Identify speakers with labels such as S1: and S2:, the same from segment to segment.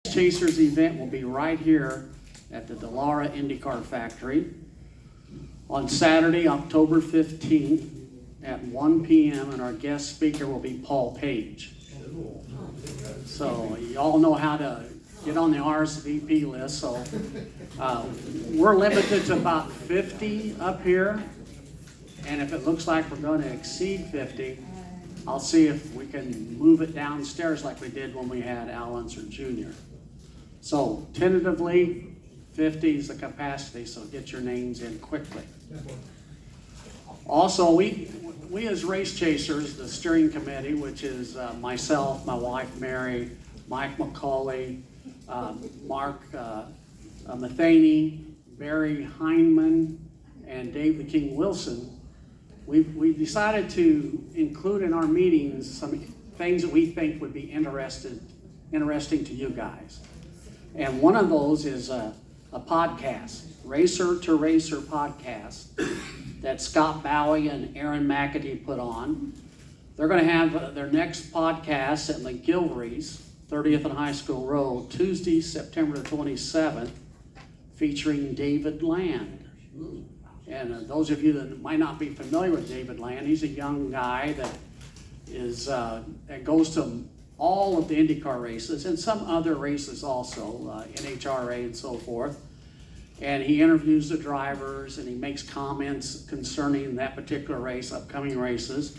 S1: Chasers event will be right here at the Dallara IndyCar factory on Saturday, October 15th at 1 p.m. and our guest speaker will be Paul Page. So you all know how to get on the RSVP list. So we're limited to about 50 up here, and if it looks like we're going to exceed 50, I'll see if we can move it downstairs like we did when we had Al Unser Jr. So tentatively, 50 is the capacity, so get your names in quickly. Also, we as race chasers, the steering committee, which is myself, my wife Mary, Mike McCauley, Mark Matheny, Barry Heineman, and Dave the King Wilson, we decided to include in our meetings some things that we think would be interesting to you guys. And one of those is a podcast, Racer to Racer podcast, that Scott Bowie and Aaron McAtee put on. They're going to have their next podcast at McGilvery's, 30th and High School Road, Tuesday, September 27th, featuring David Land. And those of you that might not be familiar with David Land, he's a young guy that that goes to all of the IndyCar races and some other races also, NHRA and so forth. And he interviews the drivers and he makes comments concerning that particular race, upcoming races.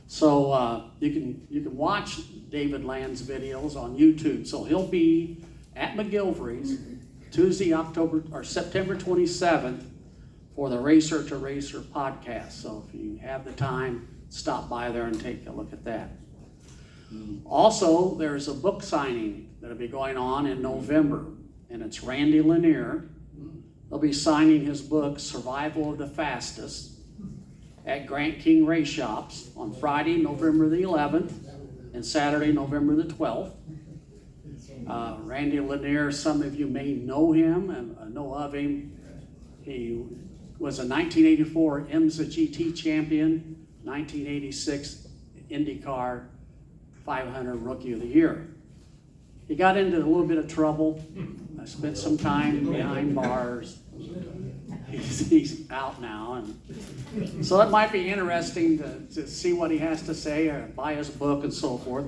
S1: So you can watch David Land's videos on YouTube. So he'll be at McGilvery's Tuesday, September 27th for the Racer to Racer podcast. So if you have the time, stop by there and take a look at that. Also, there's a book signing that'll be going on in November, and it's Randy Lanier. He'll be signing his book, Survival of the Fastest, at Grant King Race Shops on Friday, November the 11th, and Saturday, November the 12th. Randy Lanier, some of you may know him and know of him. He was a 1984 IMSA GT champion, 1986 IndyCar 500 Rookie of the Year. He got into a little bit of trouble. I spent some time behind bars. He's out now, and so it might be interesting to see what he has to say or buy his book and so forth.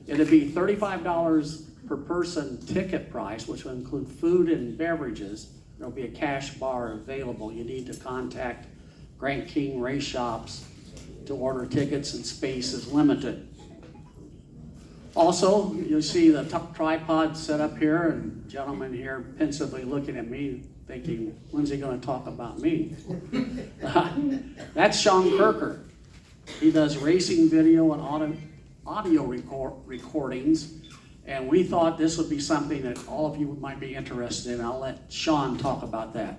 S1: It'll be $35 per person ticket price, which will include food and beverages. There'll be a cash bar available. You need to contact Grant King Race Shops to order tickets, and space is limited. Also, you'll see the tripod set up here, and gentlemen here pensively looking at me thinking, when's he going to talk about me? That's Sean Kurker. He does racing video and audio recordings, and we thought this would be something that all of you might be interested in. I'll let Sean talk about that.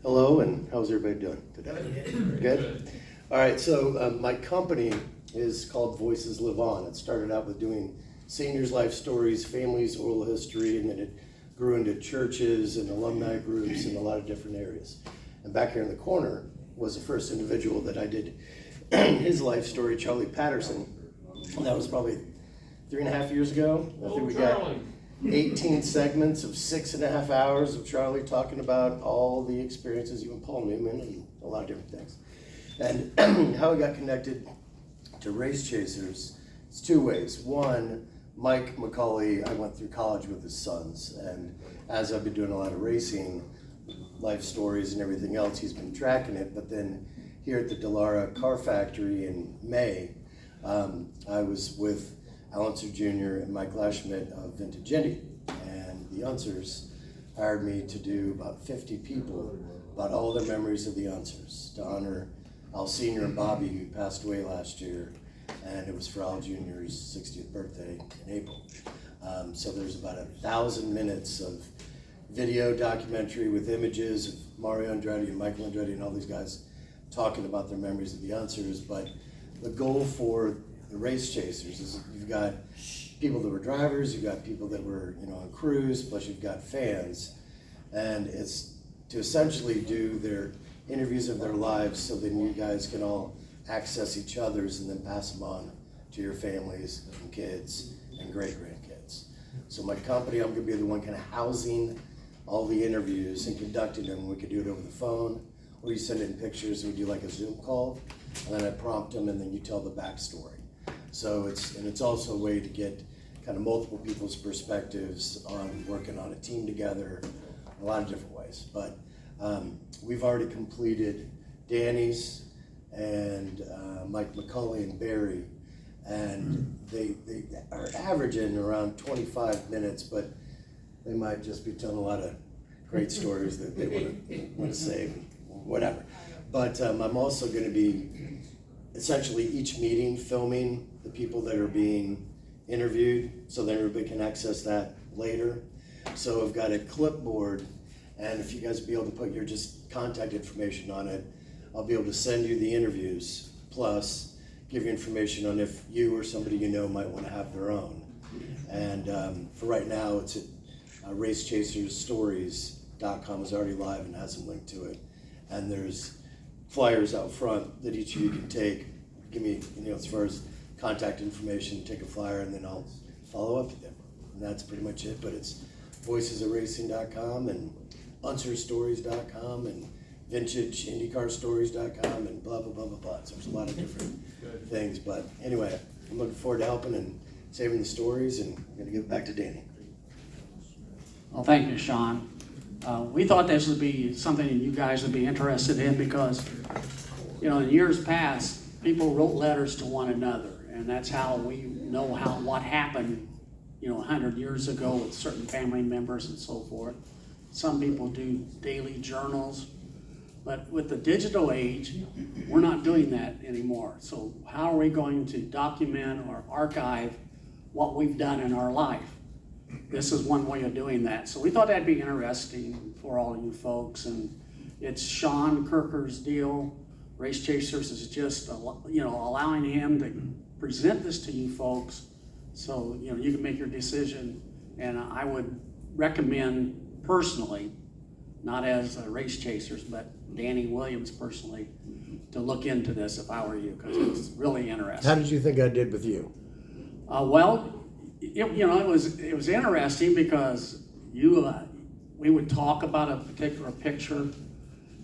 S2: Hello, and how's everybody doing today? Good? All right, so my company is called Voices Live On. It started out with doing seniors' life stories, families' oral history, and then it grew into churches and alumni groups in a lot of different areas. And back here in the corner was the first individual that I did his life story, Charlie Patterson. And that was probably 3.5 years ago. I think we got 18 segments of 6.5 hours of Charlie talking about all the experiences, even Paul Newman and a lot of different things. And how we got connected to Race Chasers, it's two ways. One, Mike McCauley, I went through college with his sons, and as I've been doing a lot of racing, life stories and everything else, he's been tracking it. But then here at the Dallara car factory in May, I was with Al Unser Jr. and Mike Lashmitt of Vintage Indy, and the Unsers hired me to do about 50 people about all their memories of the Unsers to honor Al Sr. and Bobby, who passed away last year, and it was for Al Jr.'s 60th birthday in April. So there's about 1,000 minutes of video documentary with images of Mario Andretti and Michael Andretti and all these guys talking about their memories of the Unsers. But the goal for the Race Chasers is you've got people that were drivers, you've got people that were on crews, plus you've got fans, and it's to essentially do their interviews of their lives so then you guys can all access each other's and then pass them on to your families and kids and great-grandkids. So my company, I'm gonna be the one kind of housing all the interviews and conducting them. We could do it over the phone, or you send in pictures and we do like a Zoom call, and then I prompt them and then you tell the backstory. So it's also a way to get kind of multiple people's perspectives on working on a team together, a lot of different ways. But we've already completed Danny's and Mike McCauley and Barry, and they are averaging around 25 minutes, but they might just be telling a lot of great stories that they want to say, whatever. But I'm also going to be essentially each meeting filming the people that are being interviewed, so that everybody can access that later. So I've got a clipboard, and if you guys be able to put your just contact information on it, I'll be able to send you the interviews, plus give you information on if you or somebody you know might want to have their own. And for right now, it's at racechasersstories.com is already live and has a link to it. And there's flyers out front that each of you can take. Give me, as far as contact information, take a flyer, and then I'll follow up with them. And that's pretty much it. But it's VoicesofRacing.com and UnserStories.com and VintageIndyCarStories.com and blah, blah, blah, blah, blah. So there's a lot of different things. But anyway, I'm looking forward to helping and saving the stories, and I'm going to give it back to Danny.
S1: Well, thank you, Sean. We thought this would be something that you guys would be interested in because, in years past, people wrote letters to one another, and that's how we know what happened, 100 years ago with certain family members and so forth. Some people do daily journals, but with the digital age, we're not doing that anymore. So how are we going to document or archive what we've done in our life? This is one way of doing that. So we thought that'd be interesting for all of you folks, and it's Sean Kurker's deal. Race Chasers is just, allowing him to present this to you folks so, you can make your decision. And I would recommend personally, not as Race Chasers, but Danny Williams personally, to look into this if I were you, because it's really interesting.
S2: How did you think I did with you?
S1: It was interesting because we would talk about a particular picture,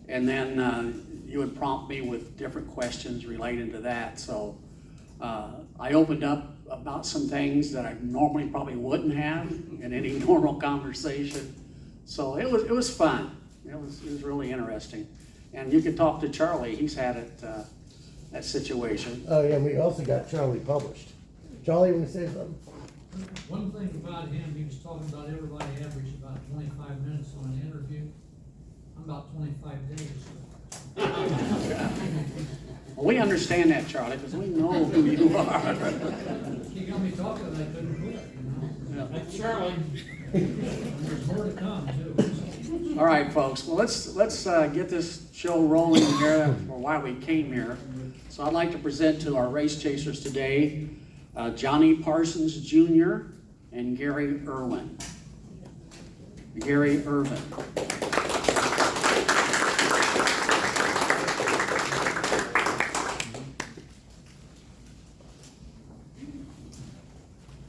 S1: and then you would prompt me with different questions related to that. So I opened up about some things that I normally probably wouldn't have in any normal conversation. So it was fun. It was really interesting. And you could talk to Charlie. He's had it that situation.
S2: Oh yeah, we also got Charlie published. Charlie, you want to say something?
S3: One thing about him, he was talking about everybody averaged about 25 minutes on an interview. I'm about 25 days.
S1: Well, we understand that, Charlie, because we know who you are.
S3: He got me talking and I couldn't quit,
S1: Yeah.
S3: That's Charlie. And there's more to come too.
S1: All right, folks. Well, let's get this show rolling here for why we came here. So I'd like to present to our race chasers today Johnny Parsons Jr. and Gary Irvin. Gary Irvin.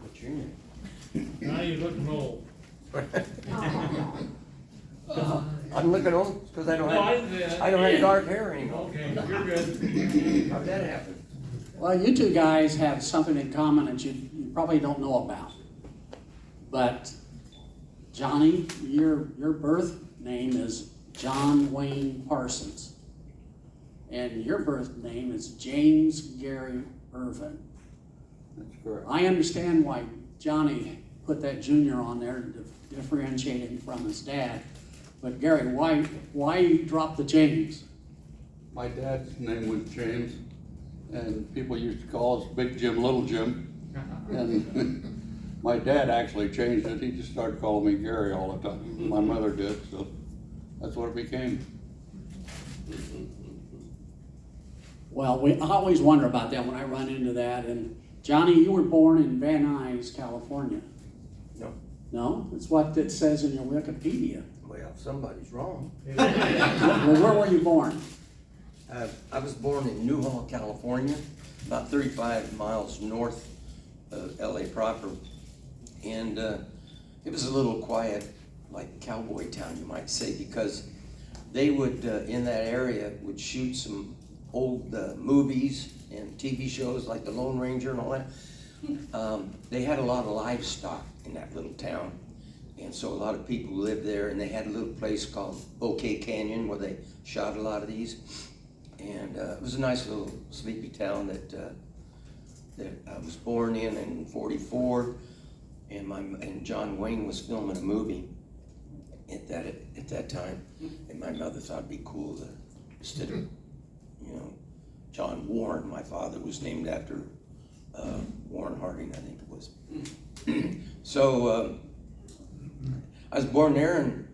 S2: What's your name?
S3: Now you look old.
S4: I'm looking old because I don't have dark hair anymore.
S3: Okay, you're good.
S4: How'd that happen?
S1: Well, you two guys have something in common that you probably don't know about. But Johnny, your birth name is John Wayne Parsons. And your birth name is James Gary Irvin.
S4: That's correct.
S1: I understand why Johnny put that junior on there to differentiate him from his dad. But Gary, why drop the James?
S5: My dad's name was James, and people used to call us Big Jim, Little Jim. And my dad actually changed it. He just started calling me Gary all the time. My mother did, so that's what it became.
S1: Well, I always wonder about that when I run into that. And Johnny, you were born in Van Nuys, California.
S4: No.
S1: No? That's what it says in your Wikipedia.
S4: Well, somebody's wrong.
S1: Well, where were you born?
S4: I was born in Newhall, California, about 35 miles north of LA proper. And it was a little quiet, like cowboy town, you might say, because they would, in that area, would shoot some old movies and TV shows like The Lone Ranger and all that. They had a lot of livestock in that little town. And so a lot of people lived there, and they had a little place called Bouquet Canyon where they shot a lot of these. And it was a nice little sleepy town that I was born in '44, and John Wayne was filming a movie at that time, and my mother thought it'd be cool to, instead of, John Warren, my father was named after Warren Harding, I think it was. So I was born there, and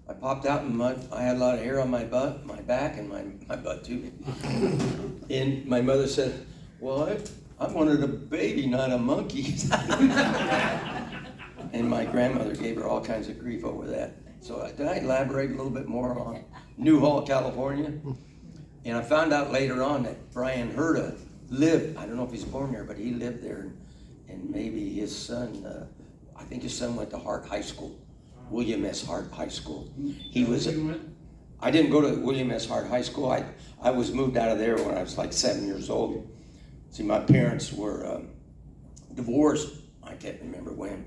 S4: I popped out, and I had a lot of hair on my butt, my back, and my butt too. And my mother said, "Well, I wanted a baby, not a monkey." And my grandmother gave her all kinds of grief over that. So did I elaborate a little bit more on Newhall, California? And I found out later on that Brian Herta lived, I don't know if he's born there, but he lived there. And maybe his son, I think his son went to Hart High School, William S. Hart High School. I didn't go to William S. Hart High School. I was moved out of there when I was like 7 years old. See, my parents were divorced. I can't remember when.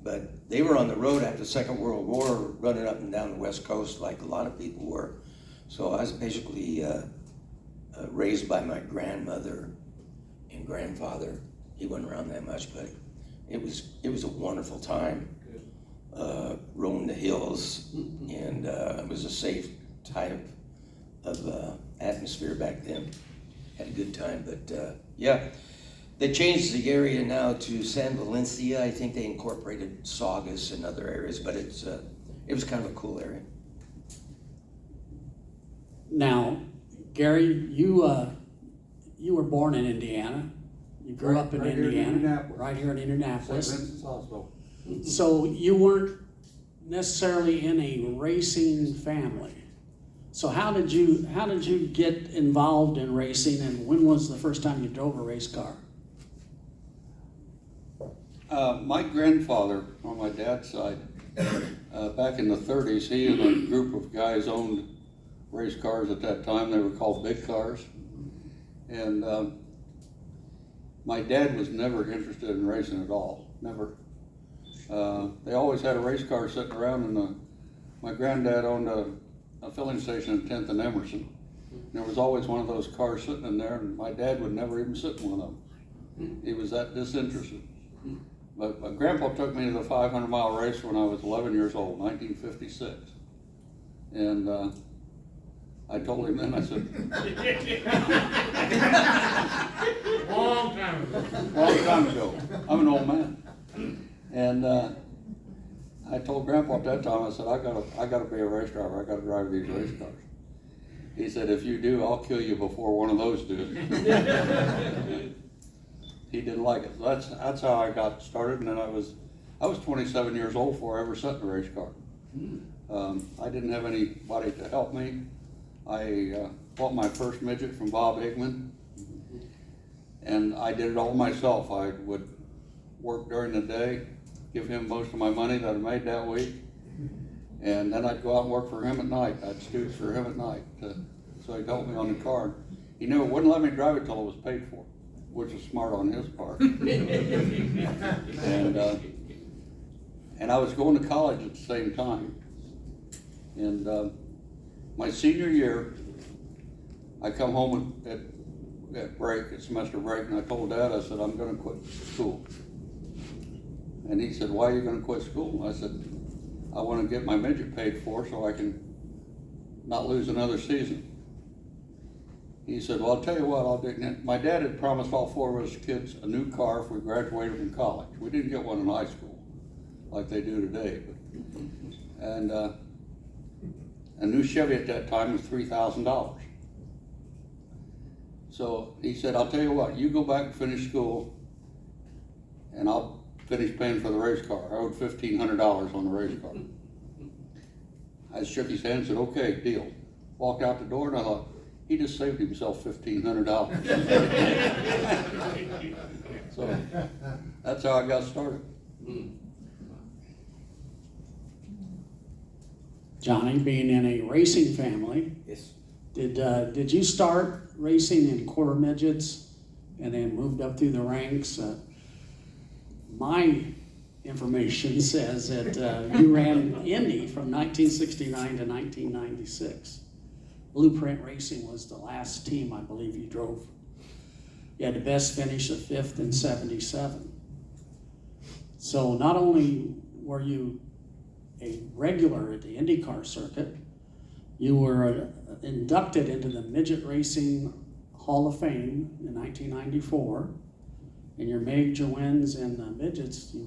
S4: But they were on the road after the Second World War, running up and down the West Coast like a lot of people were. So I was basically raised by my grandmother and grandfather. He wasn't around that much, but it was a wonderful time. Roaming the hills, and it was a safe type of atmosphere back then. Had a good time, but yeah. They changed the area now to San Valencia. I think they incorporated Saugus and other areas, but it was kind of a cool area.
S1: Now, Gary, you were born in Indiana. You grew up in
S5: Right here in
S1: Indiana,
S5: Indianapolis.
S1: right here in
S5: St.
S1: Indianapolis.
S5: Vincent's Hospital.
S1: So you weren't necessarily in a racing family. So how did you get involved in racing, and when was the first time you drove a race car?
S5: My grandfather, on my dad's side, back in the 30s, he and a group of guys owned race cars at that time. They were called big cars. And my dad was never interested in racing at all, never. They always had a race car sitting around, and my granddad owned a filling station at 10th and Emerson. And there was always one of those cars sitting in there, and my dad would never even sit in one of them. He was that disinterested. But my grandpa took me to the 500-mile race when I was 11 years old, 1956. And I told him then, I said,
S3: Long time ago.
S5: long time ago, I'm an old man. And I told Grandpa at that time, I said, I gotta be a race driver. I gotta drive these race cars. He said, if you do, I'll kill you before one of those do. He didn't like it. So that's how I got started. And then I was 27 years old before I ever sat in a race car. I didn't have anybody to help me. I bought my first midget from Bob Hickman, and I did it all myself. I would work during the day, give him most of my money that I made that week, and then I'd go out and work for him at night. I'd stooge for him at night, so he'd help me on the car. He never wouldn't let me drive it till it was paid for, which was smart on his part. And I was going to college at the same time. And my senior year, I come home at break, at semester break, and I told Dad, I said, I'm gonna quit school. And he said, why are you gonna quit school? I said, I wanna get my midget paid for so I can not lose another season. He said, well, I'll tell you what, I'll do. My dad had promised all four of us kids a new car if we graduated from college. We didn't get one in high school like they do today. And a new Chevy at that time was $3,000. So he said, I'll tell you what, you go back and finish school and I'll finish paying for the race car. I owed $1,500 on the race car. I shook his hand and said, okay, deal. Walked out the door and I thought, he just saved himself $1,500. So that's how I got started.
S1: Johnny, being in a racing family,
S2: Yes.
S1: did you start racing in quarter midgets and then moved up through the ranks? My information says that you ran Indy from 1969 to 1996. Blueprint Racing was the last team I believe you drove. You had the best finish of 5th in 77. So not only were you a regular at the IndyCar circuit, you were inducted into the Midget Racing Hall of Fame in 1994. In your major wins in the midgets, you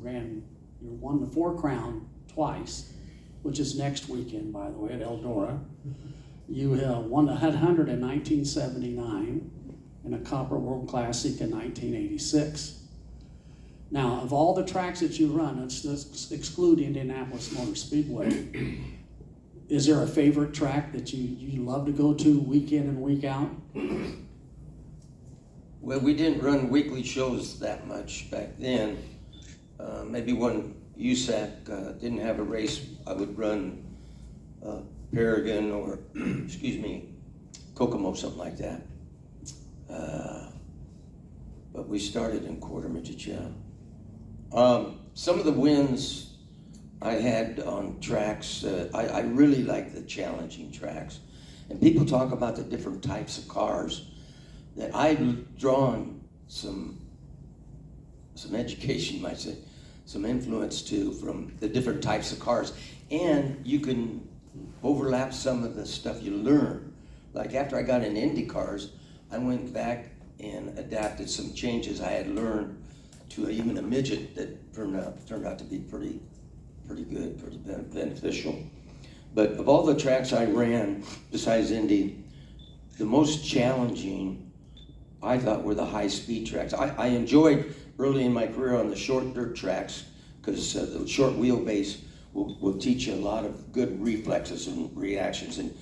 S1: won the 4 Crown twice, which is next weekend, by the way, at Eldora. You won the 100 in 1979 and a Copper World Classic in 1986. Now, of all the tracks that you run, let's exclude Indianapolis Motor Speedway. Is there a favorite track that you love to go to week in and week out?
S4: Well, we didn't run weekly shows that much back then. Maybe when USAC didn't have a race, I would run Paragon or, excuse me, Kokomo, something like that. But we started in quarter midget, yeah. Some of the wins I had on tracks, I really like the challenging tracks. And people talk about the different types of cars that I've drawn some education, you might say, some influence to from the different types of cars. And you can overlap some of the stuff you learn. Like after I got in Indy cars, I went back and adapted some changes I had learned to even a midget that turned out to be pretty good, pretty beneficial. But of all the tracks I ran, besides Indy, the most challenging I thought were the high-speed tracks. I enjoyed early in my career on the short dirt tracks because the short wheelbase will teach you a lot of good reflexes and reactions and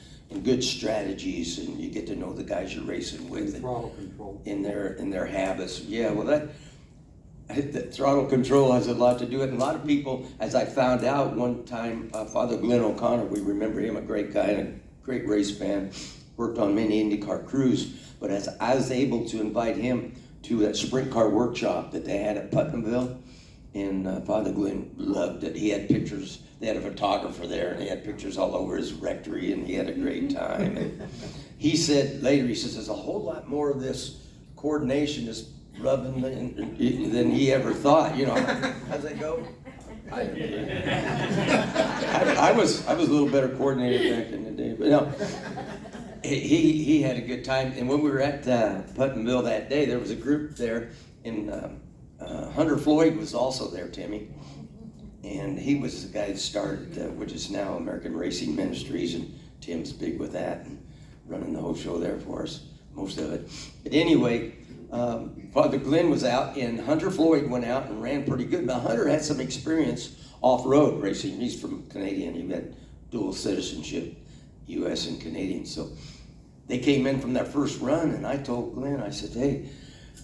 S4: good strategies, and you get to know the guys you're racing with
S5: Throttle control.
S4: in their habits. Yeah, well, that throttle control has a lot to do with it. And a lot of people, as I found out one time, Father Glenn O'Connor, we remember him, a great guy and a great race fan, worked on many IndyCar crews. But as I was able to invite him to that sprint car workshop that they had at Putnamville, and Father Glenn loved it. He had pictures, they had a photographer there, and he had pictures all over his rectory, and he had a great time. And he said later, he says, there's a whole lot more of this coordination, this rubbing than he ever thought. You know, how's that go? I was a little better coordinated back in the day, but no. He had a good time, and when we were at Putnamville that day, there was a group there, and Hunter Floyd was also there, Timmy, and he was the guy that started, which is now American Racing Ministries, and Tim's big with that, and running the whole show there for us, most of it. But anyway, Father Glenn was out, and Hunter Floyd went out and ran pretty good. Now, Hunter had some experience off-road racing. He's from Canadian. He had dual citizenship, U.S. and Canadian, so they came in from that first run, and I told Glenn, I said, hey,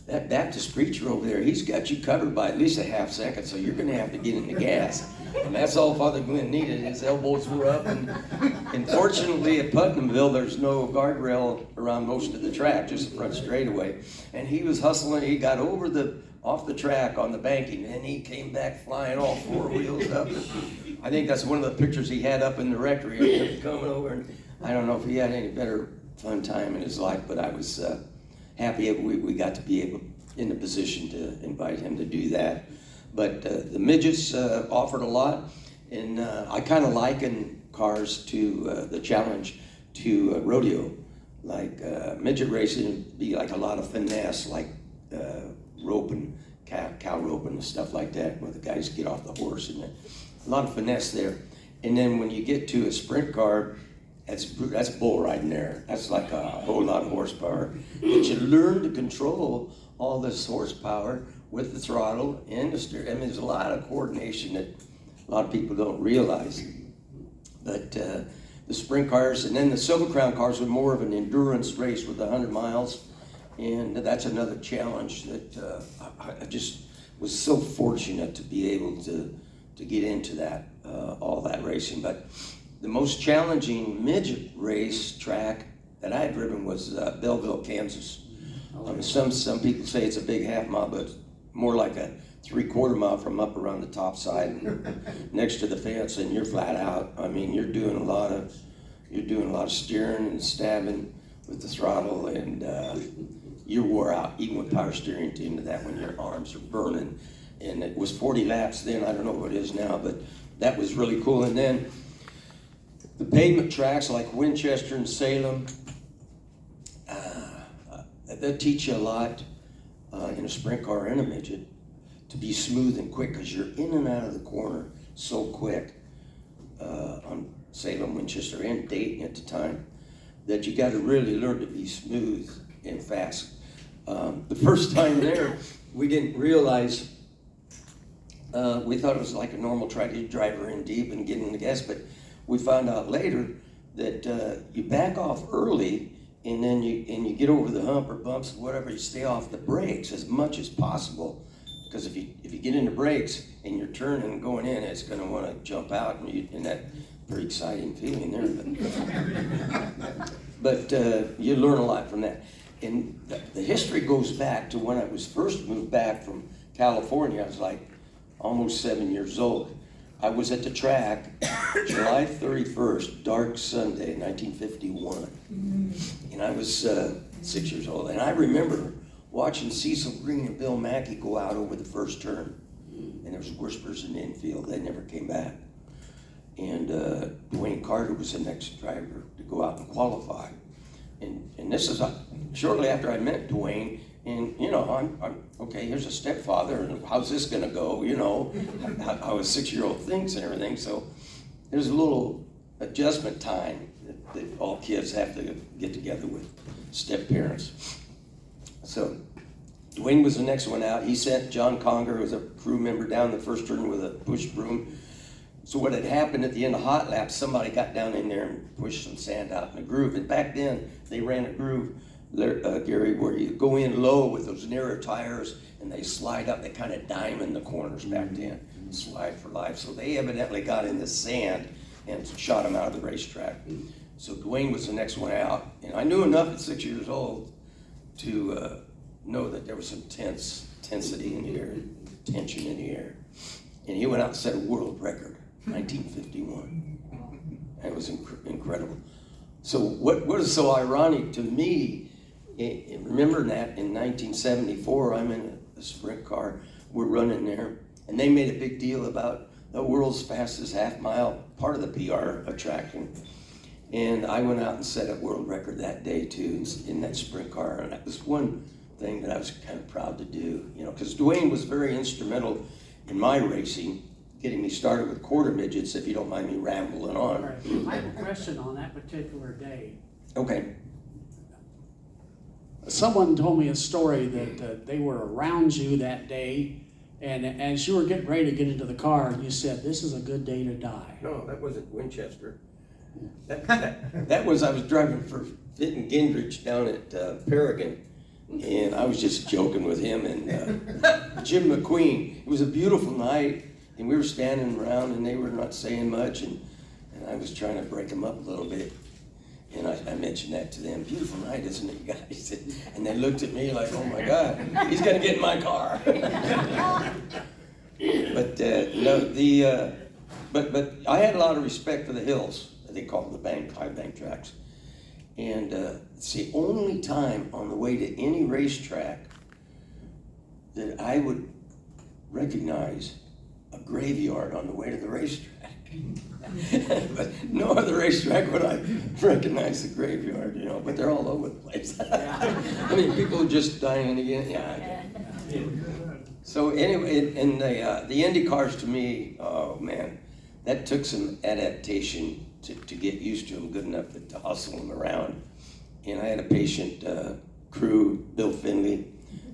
S4: that Baptist preacher over there, he's got you covered by at least a half second, so you're going to have to get in the gas. And that's all Father Glenn needed. His elbows were up, and fortunately at Putnamville, there's no guardrail around most of the track, just the front straightaway. And he was hustling. He got off the track on the banking, and he came back flying all 4 wheels up. I think that's one of the pictures he had up in the rectory of him coming over. And I don't know if he had any better fun time in his life, but I was happy we got to be able in the position to invite him to do that. But the midgets offered a lot, and I kind of liken cars to the challenge to rodeo. Like midget racing would be like a lot of finesse, like roping, cow roping and stuff like that, where the guys get off the horse, and a lot of finesse there. And then when you get to a sprint car, that's bull riding there. That's like a whole lot of horsepower. But you learn to control all this horsepower with the throttle and the steering. I mean, there's a lot of coordination that a lot of people don't realize. But the sprint cars, and then the Silver Crown cars were more of an endurance race with 100 miles. And that's another challenge that was so fortunate to be able to get into that, all that racing. But the most challenging midget race track that I had driven was Belleville, Kansas. Some people say it's a big half mile, but more like a 3/4 mile from up around the top side and next to the fence, and you're flat out. I mean, you're doing a lot of steering and stabbing with the throttle, and you wore out even with power steering into that when your arms are burning. And it was 40 laps then. I don't know what it is now, but that was really cool. And then the pavement tracks like Winchester and Salem, they teach you a lot in a sprint car and a midget to be smooth and quick, because you're in and out of the corner so quick on Salem, Winchester, and Dayton at the time, that you got to really learn to be smooth and fast. The first time there, we didn't realize, we thought it was like a normal track. You drive her in deep and get in the gas, but we found out later that you back off early, and then you get over the hump or bumps, whatever, you stay off the brakes as much as possible. Because if you get into brakes and you're turning and going in, it's going to want to jump out, and that pretty exciting feeling there. But you learn a lot from that. And the history goes back to when I was first moved back from California. I was like almost 7 years old. I was at the track July 31st, dark Sunday, 1951. And I was 6 years old. And I remember watching Cecil Green and Bill Mackey go out over the first turn. And there was whispers in the infield. They never came back. And Dwayne Carter was the next driver to go out and qualify. And this is shortly after I met Dwayne. And, you know, I'm okay, here's a stepfather, and how's this going to go, you know, how a 6-year-old thinks and everything. So there's a little adjustment time that all kids have to get together with step-parents. So Dwayne was the next one out. He sent John Conger, who was a crew member, down the first turn with a push broom. So what had happened at the end of hot laps, somebody got down in there and pushed some sand out in the groove. And back then, they ran a groove, Gary, where you go in low with those narrow tires and they slide up. They kind of diamond the corners back then, slide for life. So they evidently got in the sand and shot him out of the racetrack. So Dwayne was the next one out. And I knew enough at 6 years old to know that there was some tensity in the air, tension in the air. And he went out and set a world record, 1951. It was incredible. So what is so ironic to me, remember that in 1974, I'm in a sprint car, we're running there, and they made a big deal about the world's fastest half mile, part of the PR attraction. And I went out and set a world record that day too, in that sprint car. And that was one thing that I was kind of proud to do, you know, because Dwayne was very instrumental in my racing, getting me started with quarter midgets, if you don't mind me rambling on.
S1: Right. I have a question on that particular day.
S4: Okay.
S1: Someone told me a story that they were around you that day, and as you were getting ready to get into the car, you said, "This is a good day to die."
S4: No, that wasn't Winchester. That was, I was driving for Fitton Gingrich down at Paragon, and I was just joking with him and Jim McQueen. It was a beautiful night, and we were standing around, and they were not saying much, and I was trying to break them up a little bit. And I mentioned that to them. Beautiful night, isn't it, guys? And they looked at me like, oh my God, he's gonna get in my car. But no, but I had a lot of respect for the hills. They call them the high bank tracks. And it's the only time on the way to any racetrack that I would recognize a graveyard on the way to the racetrack. But no other racetrack would I recognize the graveyard, you know, but they're all over the place. I mean, people are just dying again. Yeah. So anyway, and the IndyCars to me, oh man, that took some adaptation to get used to them good enough to hustle them around. And I had a patient crew. Bill Finley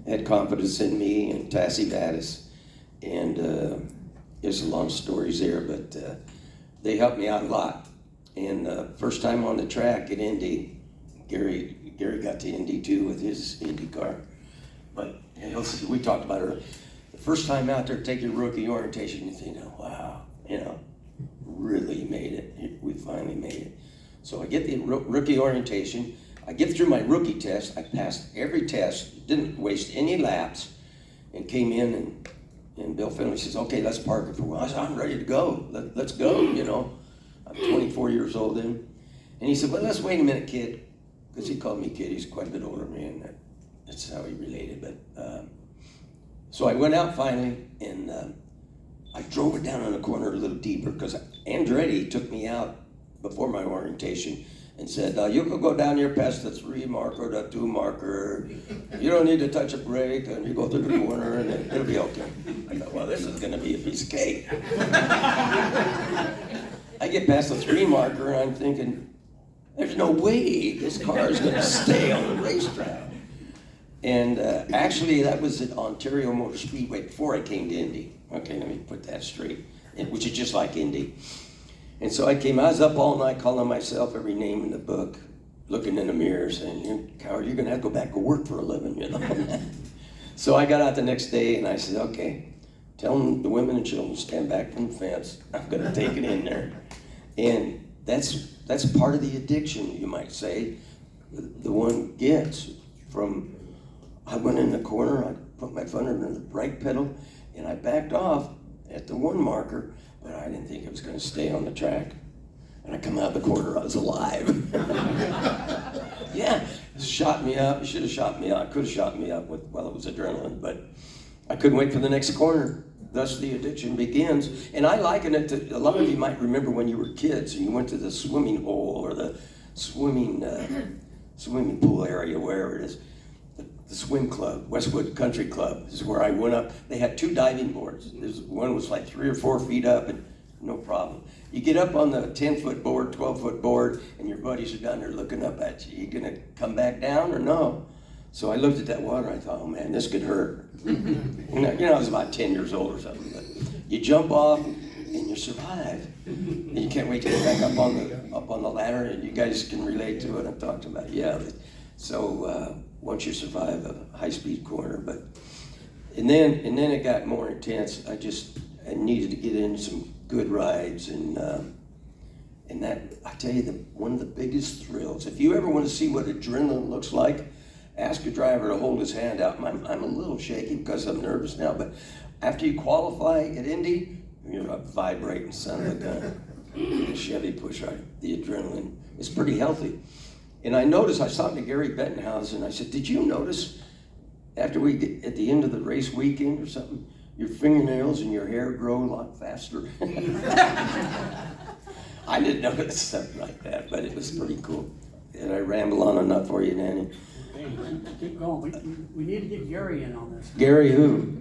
S4: had confidence in me, and Tassie Vadas. And there's a long stories there, but they helped me out a lot. And first time on the track at Indy, Gary got to Indy too with his IndyCar. But we talked about it. The first time out there, take your rookie orientation, you think, oh, wow, you know, really made it. We finally made it. So I get the rookie orientation. I get through my rookie test. I passed every test, didn't waste any laps, and came in and Bill Finley says, okay, let's park it for a while. I said, I'm ready to go. Let's go, you know. I'm 24 years old then. And he said, well, let's wait a minute, kid. Because he called me kid. He's quite a bit older than me, and that's how he related. But so I went out finally, and I drove it down on the corner a little deeper because Andretti took me out before my orientation and said, you can go down here past the 3 marker, the 2 marker. You don't need to touch a brake, and you go through the corner, and it'll be okay. I thought, well, this is going to be a piece of cake. I get past the 3 marker, and I'm thinking, there's no way this car is going to stay on the racetrack. And actually, that was at Ontario Motor Speedway before I came to Indy. Okay, let me put that straight, which is just like Indy. And so I was up all night calling myself every name in the book, looking in the mirror saying, you coward, you're gonna have to go back to work for a living, you know. So I got out the next day and I said, okay, tell them the women and children to stand back from the fence. I'm gonna take it in there. And that's part of the addiction, you might say, the one gets from, I went in the corner, I put my foot under the brake pedal, and I backed off at the 1 marker, but I didn't think it was going to stay on the track. And I come out the corner, I was alive. Yeah, shot me up. Should have shot me up. Could have shot me up with, well, it was adrenaline, but I couldn't wait for the next corner. Thus the addiction begins. And I liken it to, a lot of you might remember when you were kids and you went to the swimming hole or the swimming pool area, wherever it is. The swim club, Westwood Country Club, is where I went up. They had 2 diving boards. One was like 3 or 4 feet up, and no problem. You get up on the 10-foot board, 12-foot board, and your buddies are down there looking up at you. You gonna come back down or no? So I looked at that water, I thought, oh man, this could hurt. You know, I was about 10 years old or something, but you jump off and you survive. And you can't wait to get back up on the ladder, and you guys can relate to it. I'm talking about, yeah. So once you survive a high-speed corner, and then it got more intense. I needed to get in some good rides, and that, I tell you, one of the biggest thrills. If you ever want to see what adrenaline looks like, ask a driver to hold his hand out. I'm a little shaky because I'm nervous now, but after you qualify at Indy, you're a vibrating son of a gun. Chevy push ride, the adrenaline is pretty healthy. And I noticed, I was talking to Gary Bettenhausen, and I said, did you notice after we get at the end of the race weekend or something, your fingernails and your hair grow a lot faster? I didn't notice something like that, but it was pretty cool. Did I ramble on enough for you, Danny?
S1: Hey, keep going. We need to get Gary in on this.
S4: Gary who?